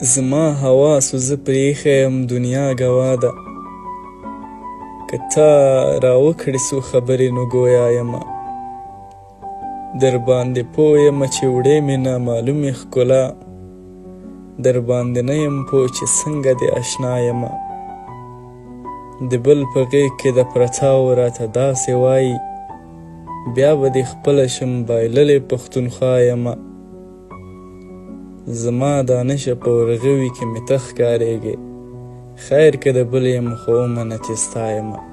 زما حواسو زه پرېښی یم دنیا ګوا ده، که تا راوکړې څو خبرې نو ګویا یمه. در باندې پوه یمه چې وړې مې نامعلومې ښکلا، در باندې نه یم پوه چې څنګه دې اشنا یمه. د بل په غېږ کې د پرتاو راته داسې وایي، بیا به دې خپله شم بایللې پښتونخوا یمه. زما دا نشه په ورغوي کې مې ته ښکارېږې، خیر که د بل یم خو ومنه چې ستا یمه.